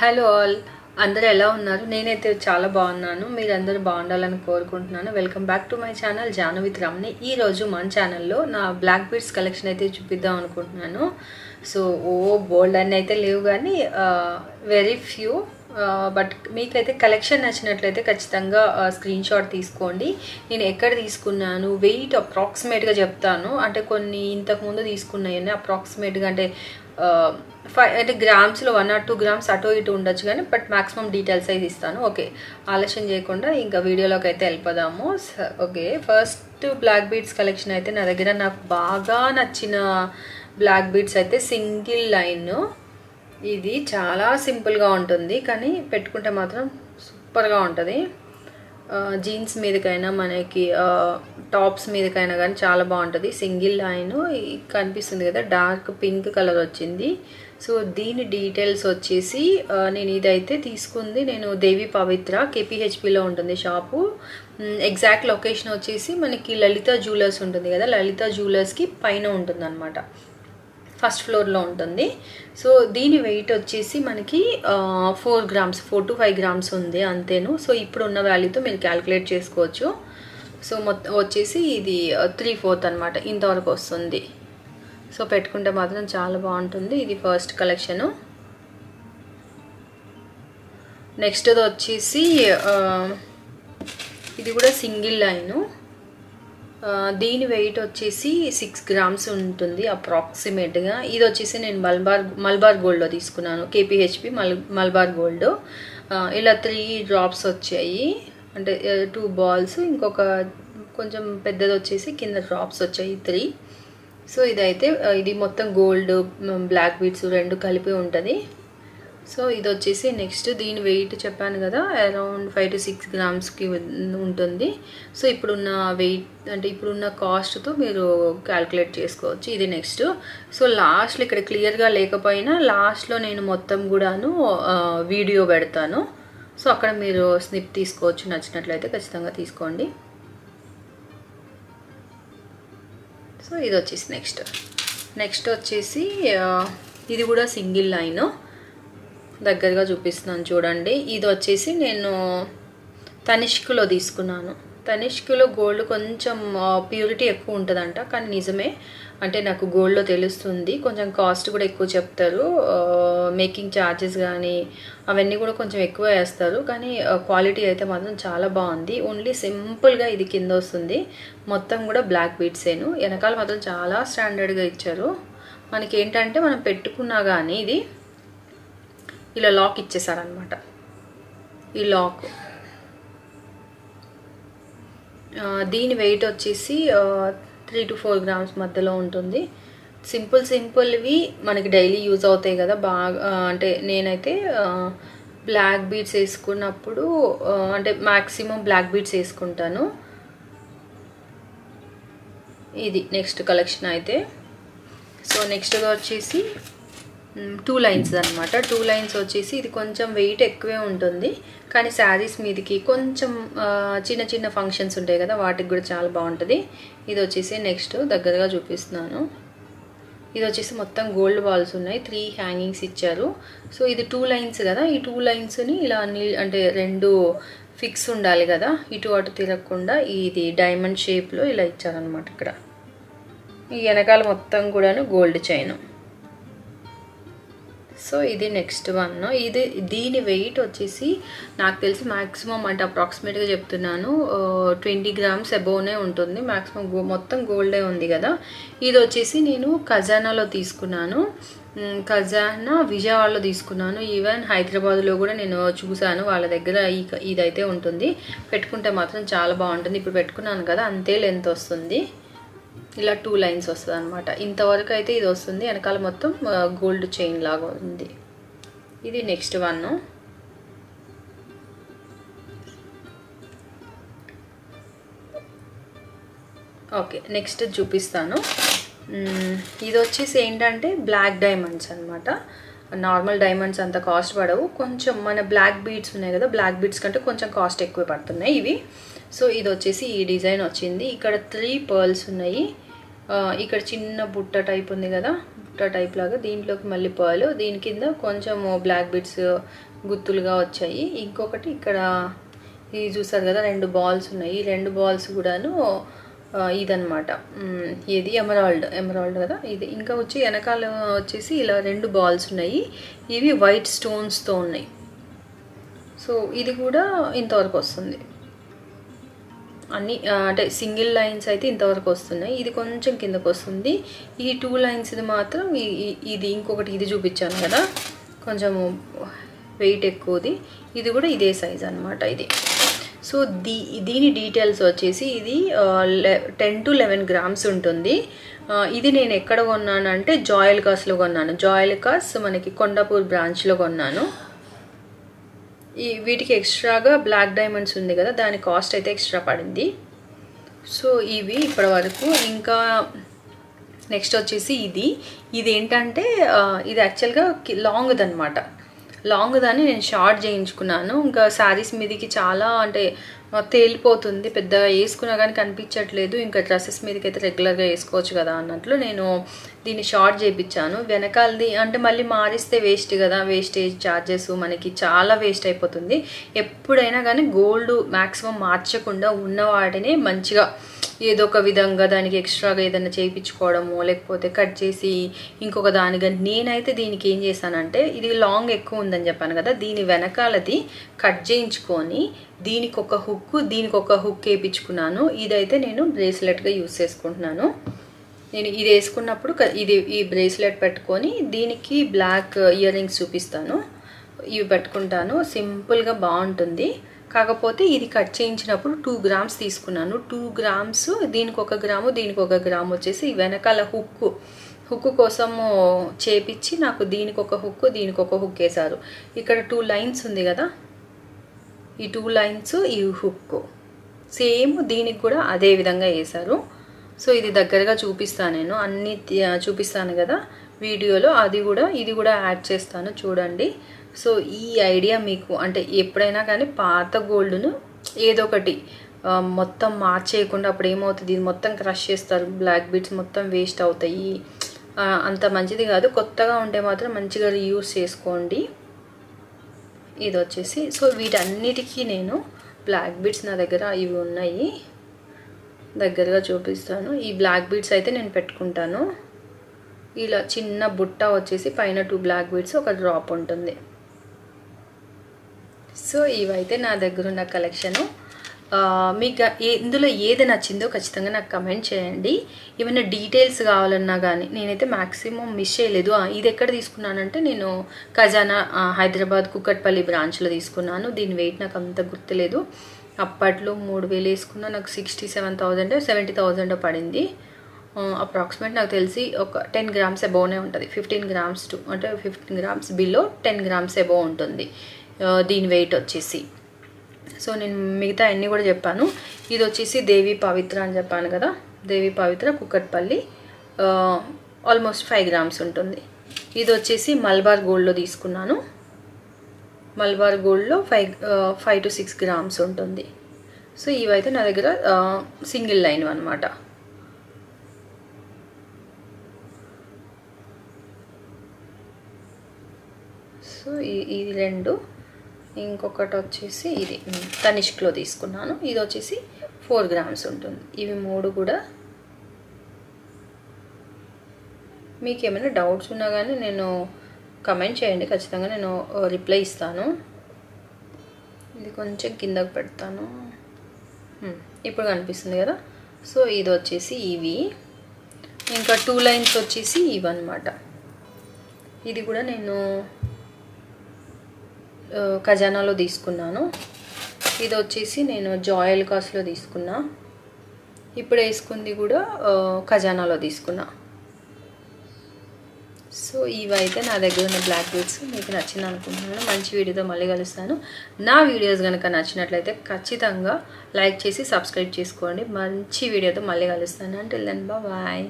Hello all, అందరూ ఎలా ఉన్నారు? నేనైతే చాలా బాగున్నాను. మీరందరూ బాగుండాలని కోరుకుంటున్నాను. Welcome back to my channel Jaanu with Ramani. ఈరోజు మన ఛానల్లో నా బ్లాక్ బీడ్స్ కలెక్షన్ అయితే చూపిద్దాం అనుకుంటున్నాను. సో బోల్డ్ అన్నీ అయితే లేవు కానీ వెరీ ఫ్యూ. బట్ మీకైతే కలెక్షన్ నచ్చినట్లయితే ఖచ్చితంగా స్క్రీన్ షాట్ తీసుకోండి. నేను ఎక్కడ తీసుకున్నాను, వెయిట్ అప్రాక్సిమేట్గా చెప్తాను. అంటే కొన్ని ఇంతకుముందు తీసుకున్నాయని అప్రాక్సిమేట్గా అంటే అంటే గ్రామ్స్లో 1 or 2 grams అటు ఇటు ఉండొచ్చు కానీ బట్ మ్యాక్సిమం డీటెయిల్స్ అయితే ఇస్తాను. ఓకే, ఆలస్యం చేయకుండా ఇంకా వీడియోలోకి అయితే వెళ్ళిపోదాము. Okay, first black beads collection అయితే నా దగ్గర నాకు బాగా నచ్చిన బ్లాక్ బీడ్స్ అయితే సింగిల్ లైన్. ఇది చాలా సింపుల్గా ఉంటుంది కానీ పెట్టుకుంటే మాత్రం సూపర్గా ఉంటుంది. జీన్స్ మీదకైనా మనకి టాప్స్ మీదకైనా కానీ చాలా బాగుంటుంది. సింగిల్ లైన్ కనిపిస్తుంది కదా, డార్క్ పింక్ కలర్ వచ్చింది. సో దీని డీటెయిల్స్ వచ్చేసి నేను ఇదైతే తీసుకుంది నేను దేవి పవిత్ర కేపీహెచ్పిలో ఉంటుంది షాపు. ఎగ్జాక్ట్ లొకేషన్ వచ్చేసి మనకి లలిత జ్యువెలర్స్ ఉంటుంది కదా, లలిత జ్యువెలర్స్కి పైన ఉంటుంది అనమాట, ఫస్ట్ ఫ్లోర్లో ఉంటుంది. సో దీని వెయిట్ వచ్చేసి మనకి 4 grams 4 to 5 grams ఉంది అంతేను. సో ఇప్పుడు ఉన్న వాల్యూతో మీరు క్యాలిక్యులేట్ చేసుకోవచ్చు. సో మొత్తం వచ్చేసి ఇది 3/4 అనమాట, ఇంతవరకు వస్తుంది. సో పెట్టుకుంటే మాత్రం చాలా బాగుంటుంది. ఇది ఫస్ట్ కలెక్షను. నెక్స్ట్ వచ్చేసి ఇది కూడా సింగిల్ లైను. దీని వెయిట్ వచ్చేసి 6 grams ఉంటుంది అప్రాక్సిమేట్గా. ఇది వచ్చేసి నేను మల్బార్ గోల్డ్లో తీసుకున్నాను, కేపీహెచ్పి మల్బార్ గోల్డ్. ఇలా 3 drops వచ్చాయి, అంటే 2 balls, ఇంకొక కొంచెం పెద్దది వచ్చేసి కింద డ్రాప్స్ వచ్చాయి 3. సో ఇదైతే ఇది మొత్తం గోల్డ్ బ్లాక్ బీడ్స్ రెండు కలిపి ఉంటుంది. సో ఇది వచ్చేసి నెక్స్ట్ దీని వెయిట్ చెప్పాను కదా, అరౌండ్ 5 to 6 gramsకి ఉంటుంది. సో ఇప్పుడున్న వెయిట్ అంటే ఇప్పుడున్న కాస్ట్తో మీరు క్యాలిక్యులేట్ చేసుకోవచ్చు. ఇది నెక్స్ట్. సో లాస్ట్లో ఇక్కడ క్లియర్గా లేకపోయినా లాస్ట్లో నేను మొత్తం కూడాను వీడియో పెడతాను. సో అక్కడ మీరు స్నిప్ తీసుకోవచ్చు, నచ్చినట్లయితే ఖచ్చితంగా తీసుకోండి. సో ఇది వచ్చేసి నెక్స్ట్ వచ్చేసి ఇది కూడా సింగిల్ లైన్, దగ్గరగా చూపిస్తున్నాను చూడండి. ఇది వచ్చేసి నేను తనిష్క్లో తీసుకున్నాను. తనిష్క్లో గోల్డ్ కొంచెం ప్యూరిటీ ఎక్కువ ఉంటుందంట, కానీ నిజమే, అంటే నాకు గోల్డ్లో తెలుస్తుంది. కొంచెం కాస్ట్ కూడా ఎక్కువ చెప్తారు, మేకింగ్ ఛార్జెస్ కానీ అవన్నీ కూడా కొంచెం ఎక్కువ వేస్తారు, కానీ క్వాలిటీ అయితే మాత్రం చాలా బాగుంది. ఓన్లీ సింపుల్గా ఇది కింద వస్తుంది, మొత్తం కూడా బ్లాక్ బీడ్సేను. వెనకాల మాత్రం చాలా స్టాండర్డ్గా ఇచ్చారు. మనకి ఏంటంటే మనం పెట్టుకున్నా కానీ ఇది ఇలా లాక్ ఇచ్చేసారనమాట. ఈ లాక్ దీని వెయిట్ వచ్చేసి 3 to 4 grams మధ్యలో ఉంటుంది. సింపుల్వి మనకి డైలీ యూజ్ అవుతాయి కదా బాగా. అంటే నేనైతే బ్లాక్ బీడ్స్ వేసుకున్నప్పుడు అంటే మ్యాక్సిమం బ్లాక్ బీడ్స్ వేసుకుంటాను. ఇది నెక్స్ట్ కలెక్షన్ అయితే. సో నెక్స్ట్గా వచ్చేసి 2 lines అనమాట. 2 lines వచ్చేసి ఇది కొంచెం వెయిట్ ఎక్కువే ఉంటుంది, కానీ శారీస్ మీదకి కొంచెం చిన్న ఫంక్షన్స్ ఉంటాయి కదా, వాటికి కూడా చాలా బాగుంటుంది. ఇది వచ్చేసి నెక్స్ట్ దగ్గరగా చూపిస్తున్నాను. ఇది వచ్చేసి మొత్తం గోల్డ్ బాల్స్ ఉన్నాయి, 3 హ్యాంగింగ్స్ ఇచ్చారు. సో ఇది 2 lines కదా, ఈ 2 linesని ఇలా అంటే 2 ఫిక్స్ ఉండాలి కదా, ఇటు అటు తిరగకుండా ఇది డైమండ్ షేప్లో ఇలా ఇచ్చారనమాట. ఇక్కడ ఈ వెనకాల మొత్తం కూడాను గోల్డ్ చైన్. సో ఇది నెక్స్ట్ వన్. దీని వెయిట్ వచ్చేసి నాకు తెలిసి మ్యాక్సిమం అంటే అప్రాక్సిమేట్గా చెప్తున్నాను 20 grams అబోవ్నే ఉంటుంది మ్యాక్సిమం. మొత్తం గోల్డే ఉంది కదా. ఇది వచ్చేసి నేను ఖజానాలో తీసుకున్నాను, ఖజానా విజయవాడలో తీసుకున్నాను. ఈవెన్ హైదరాబాద్లో కూడా నేను చూశాను, వాళ్ళ దగ్గర ఇదైతే ఉంటుంది. పెట్టుకుంటే మాత్రం చాలా బాగుంటుంది. ఇప్పుడు పెట్టుకున్నాను కదా, అంతే లెంత్ వస్తుంది. ఇలా 2 lines వస్తుంది అనమాట. ఇంతవరకు అయితే ఇది వస్తుంది, వెనకాల మొత్తం గోల్డ్ చైన్ లాగా ఉంది. ఇది నెక్స్ట్ వన్. ఓకే, నెక్స్ట్ చూపిస్తాను. ఇది వచ్చేసి ఏంటంటే బ్లాక్ డైమండ్స్ అనమాట. నార్మల్ డైమండ్స్ అంత కాస్ట్ పడవు, కొంచెం మన బ్లాక్ బీడ్స్ ఉన్నాయి కదా, బ్లాక్ బీడ్స్ కంటే కొంచెం కాస్ట్ ఎక్కువ పడుతున్నాయి ఇవి. సో ఇది వచ్చేసి ఈ డిజైన్ వచ్చింది. ఇక్కడ 3 pearls ఉన్నాయి, ఇక్కడ చిన్న బుట్ట టైప్ ఉంది కదా, బుట్ట టైప్ లాగా, దీంట్లోకి మళ్ళీ పర్ల్, దీని కింద కొంచెం బ్లాక్ బీడ్స్ గుత్తులుగా వచ్చాయి. ఇంకొకటి ఇక్కడ ఇది చూసారు కదా, 2 బాల్స్ ఉన్నాయి. ఈ 2 బాల్స్ కూడాను ఇదనమాట, ఇది ఎమరాల్డ్ కదా ఇది. ఇంకా వచ్చి వెనకాల వచ్చేసి ఇలా 2 బాల్స్ ఉన్నాయి, ఇవి వైట్ స్టోన్స్తో ఉన్నాయి. సో ఇది కూడా ఇంతవరకు వస్తుంది. అన్ని అంటే సింగిల్ లైన్స్ అయితే ఇంతవరకు వస్తున్నాయి. ఇది కొంచెం కిందకు వస్తుంది. ఈ 2 లైన్స్ ఇది మాత్రం ఇది ఇంకొకటి ఇది చూపించాను కదా, కొంచెం వెయిట్ ఎక్కువది, ఇది కూడా ఇదే సైజ్ అనమాట ఇది. సో దీని డీటెయిల్స్ వచ్చేసి ఇది 10 to 11 grams ఉంటుంది. ఇది నేను ఎక్కడ కొన్నాను అంటే జాయల్కాస్లో కొన్నాను. జాయల్కాస్ మనకి కొండాపూర్ బ్రాంచ్లో కొన్నాను. వీటికి ఎక్స్ట్రాగా బ్లాక్ డైమండ్స్ ఉంది కదా, దాని కాస్ట్ అయితే ఎక్స్ట్రా పడింది. సో ఇవి ఇప్పటి వరకు. ఇంకా నెక్స్ట్ వచ్చేసి ఇది ఏంటంటే ఇది యాక్చువల్గా లాంగ్ది అనమాట. లాంగ్ దాన్ని నేను షార్ట్ చేయించుకున్నాను. ఇంకా శారీస్ మీదకి చాలా అంటే తేలిపోతుంది, పెద్దగా వేసుకున్నా కానీ కనిపించట్లేదు. ఇంకా డ్రెస్సెస్ మీదకి అయితే రెగ్యులర్గా వేసుకోవచ్చు కదా అన్నట్లు నేను దీన్ని షార్ట్ చేయించాను. వెనకాలది అంటే మళ్ళీ మారిస్తే వేస్ట్ కదా, వేస్టేజ్ ఛార్జెస్ మనకి చాలా వేస్ట్ అయిపోతుంది. ఎప్పుడైనా కానీ గోల్డ్ మ్యాక్సిమం మార్చకుండా ఉన్న వాటిని మంచిగా ఏదో ఒక విధంగా దానికి ఎక్స్ట్రాగా ఏదైనా చేయించుకోవడము, లేకపోతే కట్ చేసి ఇంకొక దానిగా. నేనైతే దీనికి ఏం చేశానంటే, ఇది లాంగ్ ఎక్కువ ఉందని చెప్పాను కదా, దీని వెనకాలది కట్ చేయించుకొని దీనికి ఒక హుక్ వేయించుకున్నాను. ఇదైతే నేను బ్రేస్లెట్గా యూస్ చేసుకుంటున్నాను. నేను ఇది వేసుకున్నప్పుడు ఈ బ్రేస్లెట్ పెట్టుకొని దీనికి బ్లాక్ ఇయర్ రింగ్స్ చూపిస్తాను, ఇవి పెట్టుకుంటాను. సింపుల్గా బాగుంటుంది. కాకపోతే ఇది కట్ చేయించినప్పుడు 2 grams తీసుకున్నాను. 2 grams, దీనికి 1 గ్రాము, దీనికి 1 గ్రాము వచ్చేసి వెనకాల హుక్ కోసము చేపించి నాకు దీనికి ఒక హుక్ వేశారు. ఇక్కడ 2 lines ఉంది కదా, ఈ 2 lines ఈ హుక్ సేమ్ దీనికి కూడా అదే విధంగా వేశారు. సో ఇది దగ్గరగా చూపిస్తాను, నేను అన్ని చూపిస్తాను కదా వీడియోలో, ఇది కూడా యాడ్ చేస్తాను చూడండి. సో ఈ ఐడియా మీకు అంటే ఎప్పుడైనా కానీ పాత గోల్డ్ను ఏదో ఒకటి మొత్తం మార్చేయకుండా, అప్పుడు ఏమవుతుంది, ఇది మొత్తం క్రష్ చేస్తారు, బ్లాక్ బీడ్స్ మొత్తం వేస్ట్ అవుతాయి, అంత మంచిది కాదు. కొత్తగా ఉంటే మాత్రం మంచిగా రీయూస్ చేసుకోండి. ఇది వచ్చేసి సో వీటన్నిటికీ నేను బ్లాక్ బీడ్స్ నా దగ్గర ఇవి ఉన్నాయి, దగ్గరగా చూపిస్తాను. ఈ బ్లాక్ బీడ్స్ అయితే నేను పెట్టుకుంటాను. ఇలా చిన్న బుట్ట వచ్చేసి పైన 2 బ్లాక్ బీడ్స్, ఒక డ్రాప్ ఉంటుంది. సో ఇవైతే నా దగ్గర ఉన్న కలెక్షను. మీకు ఇందులో ఏది నచ్చిందో ఖచ్చితంగా నాకు కమెంట్ చేయండి. ఏమైనా డీటెయిల్స్ కావాలన్నా కానీ నేనైతే మ్యాక్సిమం మిస్ చేయలేదు. ఇది ఎక్కడ తీసుకున్నానంటే నేను ఖజానా హైదరాబాద్ కుక్కట్పల్లి బ్రాంచ్లో తీసుకున్నాను. దీని వెయిట్ నాకు అంత గుర్తులేదు. అప్పట్లో 3000 వేసుకున్నా, నాకు 67,000 70,000 పడింది. అప్రాక్సిమేట్ నాకు తెలిసి ఒక 10 grams అబోవ్నే ఉంటుంది. 15 grams అంటే 15 grams బిలో 10 grams అబోవ్ ఉంటుంది దీని వెయిట్ వచ్చేసి. సో నేను మిగతా అన్నీ కూడా చెప్పాను. ఇది వచ్చేసి దేవి పవిత్ర అని చెప్పాను కదా, దేవి పవిత్ర కుక్కట్పల్లి, ఆల్మోస్ట్ 5 grams ఉంటుంది. ఇది వచ్చేసి మల్బార్ గోల్డ్లో తీసుకున్నాను. మల్బార్ గోల్డ్లో 5 to 6 grams ఉంటుంది. సో ఇవైతే నా దగ్గర సింగిల్ లైన్ అనమాట. సో ఈ 2, ఇంకొకటి వచ్చేసి ఇది తనిష్క్లో తీసుకున్నాను. ఇది వచ్చేసి 4 grams ఉంటుంది. ఇవి 3 కూడా. మీకు ఏమైనా డౌట్స్ ఉన్నా కానీ నేను కమెంట్ చేయండి, ఖచ్చితంగా నేను రిప్లై ఇస్తాను. ఇది కొంచెం కిందకు పెడతాను, ఇప్పుడు కనిపిస్తుంది కదా. సో ఇది వచ్చేసి ఇవి. ఇంకా 2 lines వచ్చేసి ఇవన్నమాట. ఇది కూడా నేను ఖజానాలో తీసుకున్నాను. ఇది వచ్చేసి నేను జాయల్కాస్లో తీసుకున్నా. ఇప్పుడు వేసుకుంది కూడా ఖజానాలో తీసుకున్నా. సో ఇవైతే నా దగ్గర ఉన్న బ్లాక్ బీడ్స్. మీకు నచ్చింది అనుకుంటున్నాను. మంచి వీడియోతో మళ్ళీ కలుస్తాను. నా వీడియోస్ కనుక నచ్చినట్లయితే ఖచ్చితంగా లైక్ చేసి సబ్స్క్రైబ్ చేసుకోండి. మంచి వీడియోతో మళ్ళీ కలుస్తాను. Until then bye.